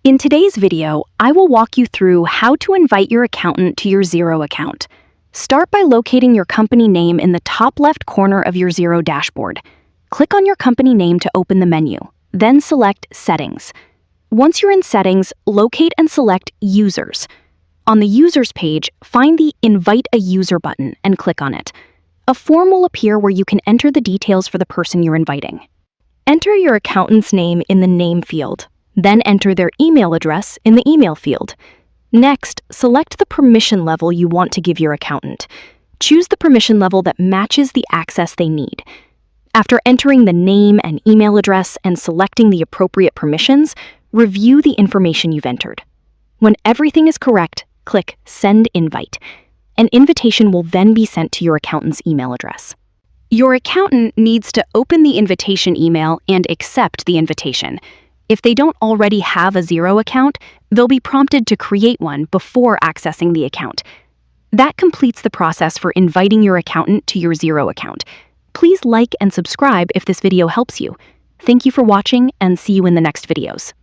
In today's video, I will walk you through how to invite your accountant to your Xero account. Start by locating your company name in the top left corner of your Xero dashboard. Click on your company name to open the menu, then select Settings. Once you're in Settings, locate and select Users. On the Users page, find the Invite a User button and click on it. A form will appear where you can enter the details for the person you're inviting. Enter your accountant's name in the Name field. Then enter their email address in the Email field. Next, select the permission level you want to give your accountant. Choose the permission level that matches the access they need. After entering the name and email address and selecting the appropriate permissions, review the information you've entered. When everything is correct, click Send Invite. An invitation will then be sent to your accountant's email address. Your accountant needs to open the invitation email and accept the invitation. If they don't already have a Xero account, they'll be prompted to create one before accessing the account. That completes the process for inviting your accountant to your Xero account. Please like and subscribe if this video helps you. Thank you for watching and see you in the next videos.